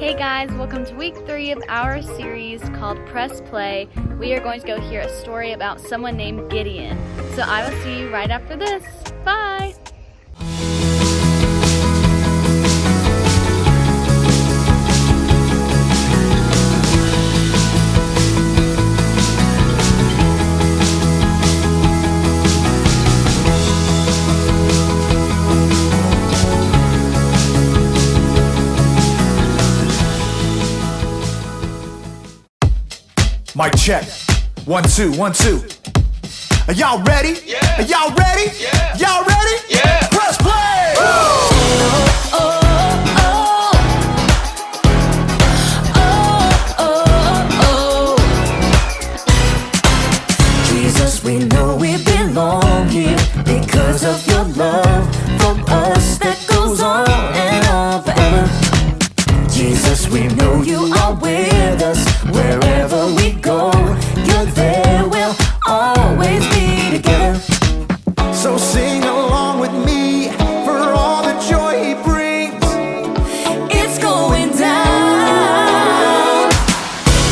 Hey guys, welcome to week 3 of our series called Press Play. We are going to go hear a story about someone named Gideon. So I will see you right after this. Bye! Mic check. 1, 2, 1, 2. Are y'all ready? Yeah. Are y'all ready? Yeah. Y'all ready? Yeah. Press play! Jesus, we know we belong here because of your love for us that goes on and on forever. Jesus, we know you are with us wherever we go. You're there, we'll always be together. So sing along with me for all the joy he brings. It's going down.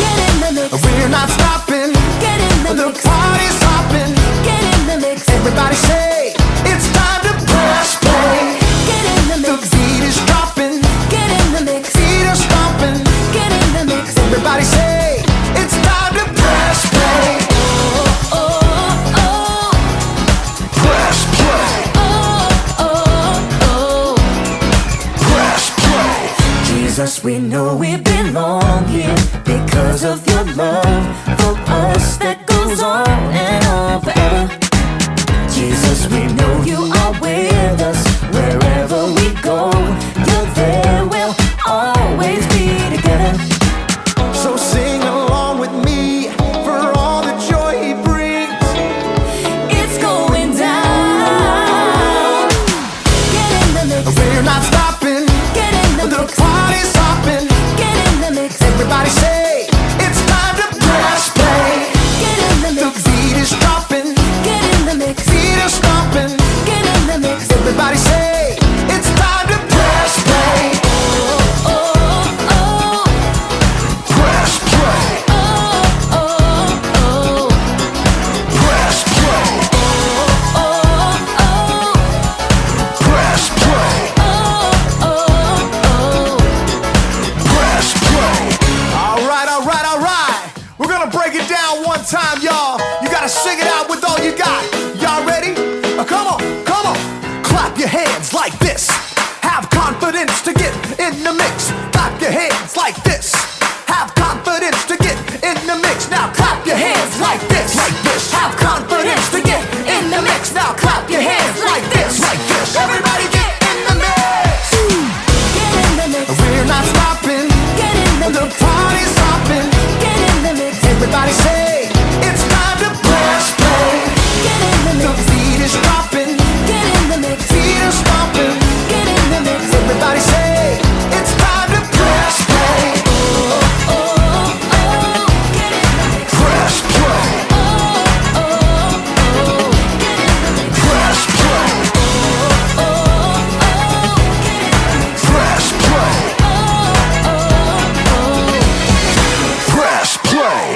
Get in the mix. We're not stopping. Get in the The mix. party's hopping. Get in the mix. Everybody say it's time to press play. Get in the The mix. beat is dropping. Get in the mix. Feet are stomping. Get in the mix. Everybody say it's time to press play. Oh, oh, oh. Press play. Press play. Jesus, we know we belong here because of your love for us that goes on and on forever. Jesus, we know you are with us wherever we go. You're there, we'll always be together. So sing along with me for all the joy he brings. It's going down. Get in the mix. We're not stopping. Get in the The mix. party's hopping. Get in the mix. Everybody say it's time to press play. Get in the The mix. beat is dropping. Get in the mix. Feet are stomping. Get in the mix. Everybody say it's time to press play. Oh, oh. Press play. Oh, oh. Press play. Press play. Press play. All right, all right, all right. We're gonna break it down one time, y'all. You gotta sing it out with all you got. Y'all ready? Come on, come on. Clap your hands like this. Have confidence to get in the mix. Clap your hands like this. Have confidence to get in the mix. Now clap your hands like this. Like this. Have confidence to get in the mix. Now clap your hands like this. Like this. Everybody get in the mix. Get in the mix. We're not stopping. Get in the The mix. party's hopping. Get in the mix. Everybody say it's time to press play. Get in the The mix. beat is dropping. Get in the mix. Feet are stomping. Get in the mix. Everybody say it's time to press play. Oh, oh. Get in the mix. Press play. Oh, oh. Get in the mix. Press play. Oh, oh. Get in the mix. Press play. Oh, Press play.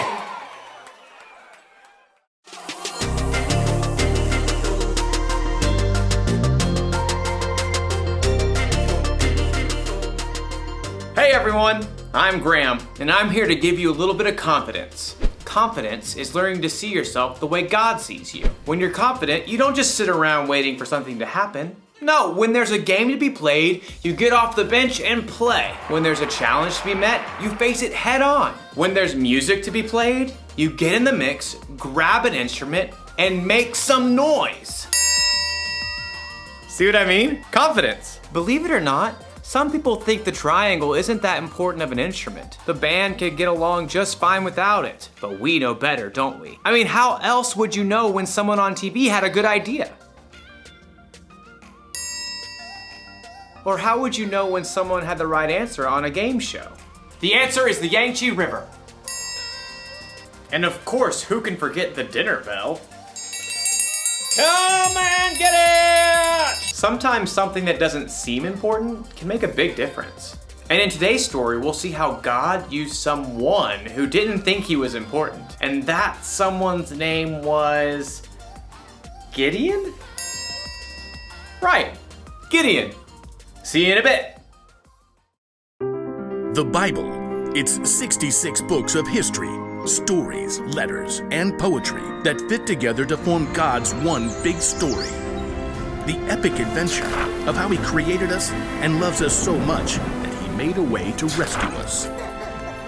Hey everyone, I'm Graham, and I'm here to give you a little bit of confidence. Confidence is learning to see yourself the way God sees you. When you're confident, you don't just sit around waiting for something to happen. No, when there's a game to be played, you get off the bench and play. When there's a challenge to be met, you face it head on. When there's music to be played, you get in the mix, grab an instrument, and make some noise. See what I mean? Confidence. Believe it or not, some people think the triangle isn't that important of an instrument. The band could get along just fine without it. But we know better, don't we? I mean, how else would you know when someone on TV had a good idea? Or how would you know when someone had the right answer on a game show? The answer is the Yangtze River. And of course, who can forget the dinner bell? Come and get it! Sometimes something that doesn't seem important can make a big difference. And in today's story, we'll see how God used someone who didn't think he was important. And that someone's name was Gideon? Right, Gideon. See you in a bit. The Bible. It's 66 books of history, stories, letters, and poetry that fit together to form God's one big story. The epic adventure of how He created us and loves us so much that He made a way to rescue us.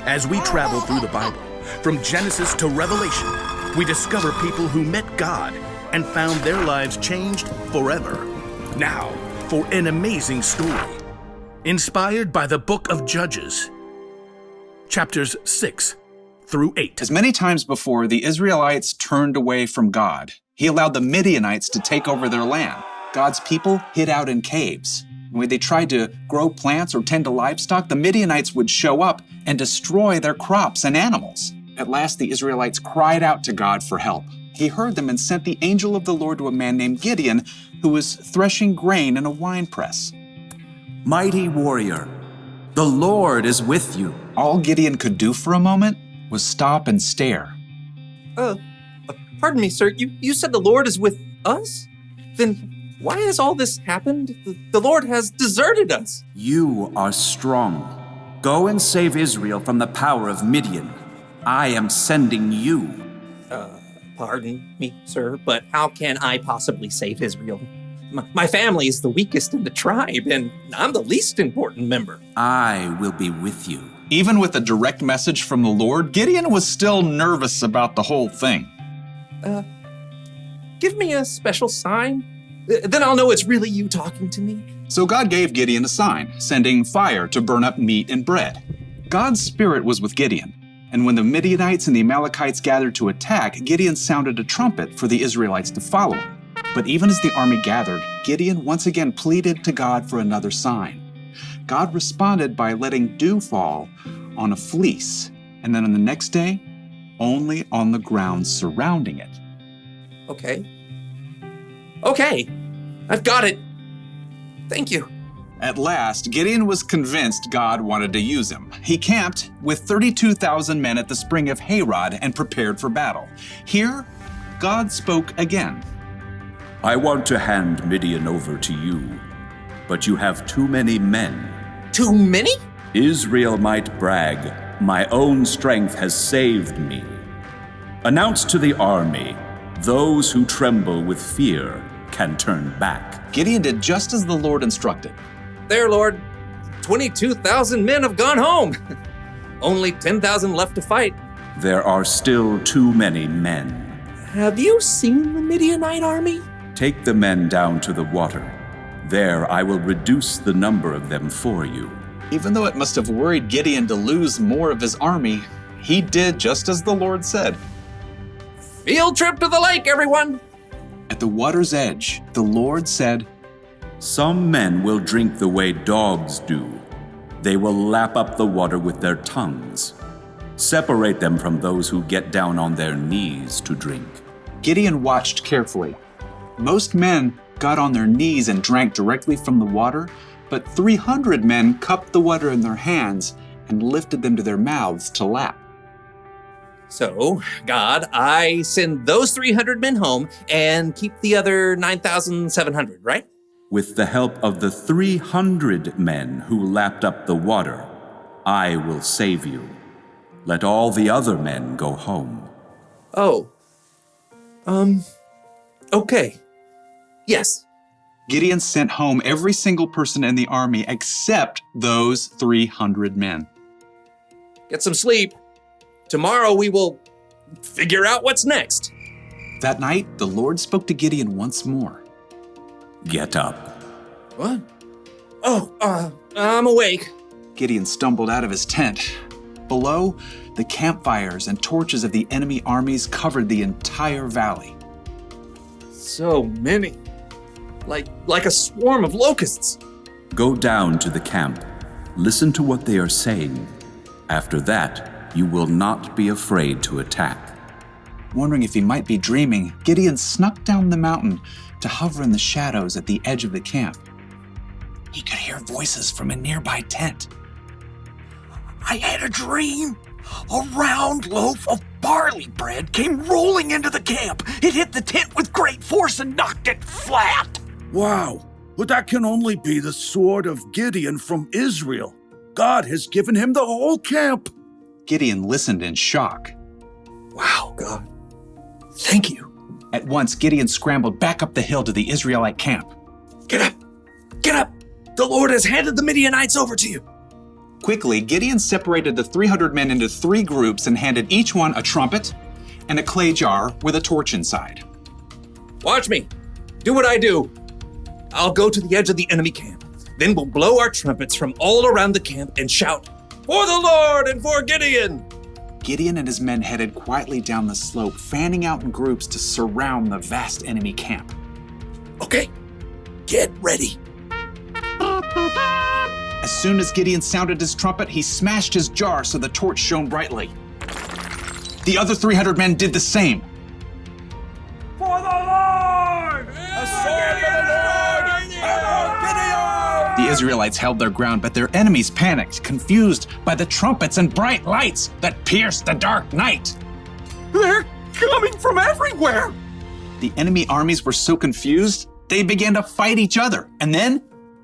As we travel through the Bible, from Genesis to Revelation, we discover people who met God and found their lives changed forever. Now, for an amazing story, inspired by the book of Judges, chapters 6 through 8. As many times before, the Israelites turned away from God. He allowed the Midianites to take over their land. God's people hid out in caves. When they tried to grow plants or tend to livestock, the Midianites would show up and destroy their crops and animals. At last, the Israelites cried out to God for help. He heard them and sent the angel of the Lord to a man named Gideon, who was threshing grain in a winepress. Mighty warrior, the Lord is with you. All Gideon could do for a moment was stop and stare. Pardon me, sir. You said the Lord is with us? Then why has all this happened? The Lord has deserted us. You are strong. Go and save Israel from the power of Midian. I am sending you. Pardon me, sir, but how can I possibly save Israel? My family is the weakest in the tribe, and I'm the least important member. I will be with you. Even with a direct message from the Lord, Gideon was still nervous about the whole thing. Give me a special sign. Then I'll know it's really you talking to me. So God gave Gideon a sign, sending fire to burn up meat and bread. God's spirit was with Gideon, and when the Midianites and the Amalekites gathered to attack, Gideon sounded a trumpet for the Israelites to follow him. But even as the army gathered, Gideon once again pleaded to God for another sign. God responded by letting dew fall on a fleece, and then on the next day, only on the ground surrounding it. Okay, I've got it. Thank you. At last, Gideon was convinced God wanted to use him. He camped with 32,000 men at the spring of Harod and prepared for battle. Here, God spoke again. I want to hand Midian over to you, but you have too many men. Too many? Israel might brag, my own strength has saved me. Announce to the army, those who tremble with fear can turn back. Gideon did just as the Lord instructed. There, Lord. 22,000 men have gone home. Only 10,000 left to fight. There are still too many men. Have you seen the Midianite army? Take the men down to the water. There I will reduce the number of them for you. Even though it must have worried Gideon to lose more of his army, he did just as the Lord said. Field trip to the lake, everyone! At the water's edge, the Lord said, Some men will drink the way dogs do. They will lap up the water with their tongues. Separate them from those who get down on their knees to drink. Gideon watched carefully. Most men got on their knees and drank directly from the water, but 300 men cupped the water in their hands and lifted them to their mouths to lap. So, God, I send those 300 men home and keep the other 9,700, right? With the help of the 300 men who lapped up the water, I will save you. Let all the other men go home. Okay. Yes. Gideon sent home every single person in the army except those 300 men. Get some sleep. Tomorrow we will figure out what's next. That night, the Lord spoke to Gideon once more. Get up. What? I'm awake. Gideon stumbled out of his tent. Below, the campfires and torches of the enemy armies covered the entire valley. So many. Like a swarm of locusts. Go down to the camp. Listen to what they are saying. After that, you will not be afraid to attack. Wondering if he might be dreaming, Gideon snuck down the mountain to hover in the shadows at the edge of the camp. He could hear voices from a nearby tent. I had a dream. A round loaf of barley bread came rolling into the camp. It hit the tent with great force and knocked it flat. Wow, but that can only be the sword of Gideon from Israel. God has given him the whole camp. Gideon listened in shock. Wow, God. Thank you. At once, Gideon scrambled back up the hill to the Israelite camp. Get up! Get up! The Lord has handed the Midianites over to you. Quickly, Gideon separated the 300 men into 3 groups and handed each one a trumpet and a clay jar with a torch inside. Watch me. Do what I do. I'll go to the edge of the enemy camp. Then we'll blow our trumpets from all around the camp and shout, "For the Lord and for Gideon!" Gideon and his men headed quietly down the slope, fanning out in groups to surround the vast enemy camp. Okay, get ready. As soon as Gideon sounded his trumpet, he smashed his jar so the torch shone brightly. The other 300 men did the same. For the Lord! A sword for the Lord! Gideon! The Israelites held their ground, but their enemies panicked, confused by the trumpets and bright lights that pierced the dark night. They're coming from everywhere! The enemy armies were so confused, they began to fight each other, and then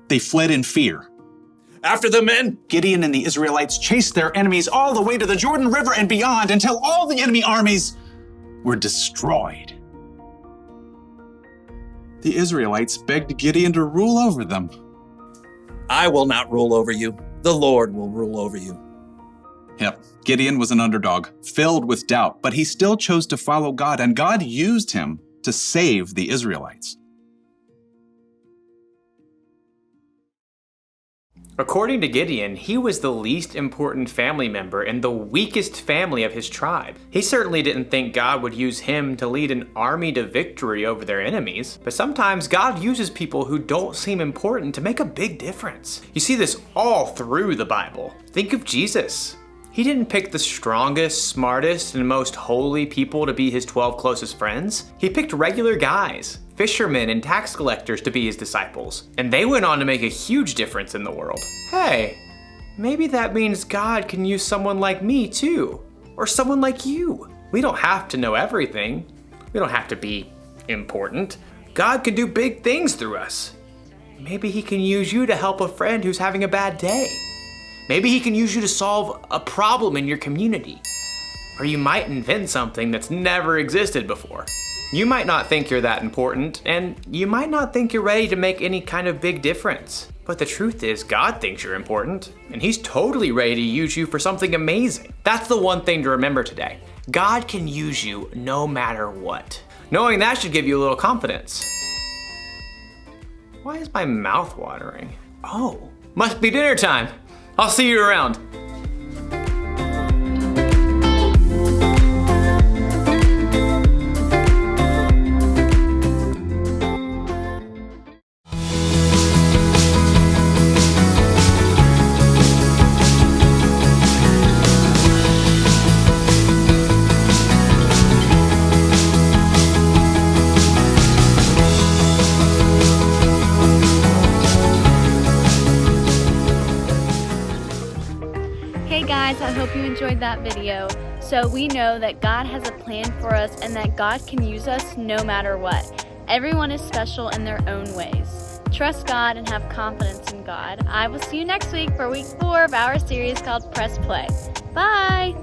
they fled in fear. After the men! Gideon and the Israelites chased their enemies all the way to the Jordan River and beyond until all the enemy armies were destroyed. The Israelites begged Gideon to rule over them. I will not rule over you. The Lord will rule over you. Yep, Gideon was an underdog, filled with doubt, but he still chose to follow God, and God used him to save the Israelites. According to Gideon, he was the least important family member and the weakest family of his tribe. He certainly didn't think God would use him to lead an army to victory over their enemies, but sometimes God uses people who don't seem important to make a big difference. You see this all through the Bible. Think of Jesus. He didn't pick the strongest, smartest, and most holy people to be his 12 closest friends. He picked regular guys, fishermen and tax collectors to be his disciples, and they went on to make a huge difference in the world. Hey, maybe that means God can use someone like me too, or someone like you. We don't have to know everything. We don't have to be important. God can do big things through us. Maybe he can use you to help a friend who's having a bad day. Maybe he can use you to solve a problem in your community. Or you might invent something that's never existed before. You might not think you're that important, and you might not think you're ready to make any kind of big difference. But the truth is, God thinks you're important, and he's totally ready to use you for something amazing. That's the one thing to remember today. God can use you no matter what. Knowing that should give you a little confidence. Why is my mouth watering? Oh, must be dinner time. I'll see you around. Hey guys, I hope you enjoyed that video. So we know that God has a plan for us and that God can use us no matter what. Everyone is special in their own ways. Trust God and have confidence in God. I will see you next week for week 4 of our series called Press Play. Bye!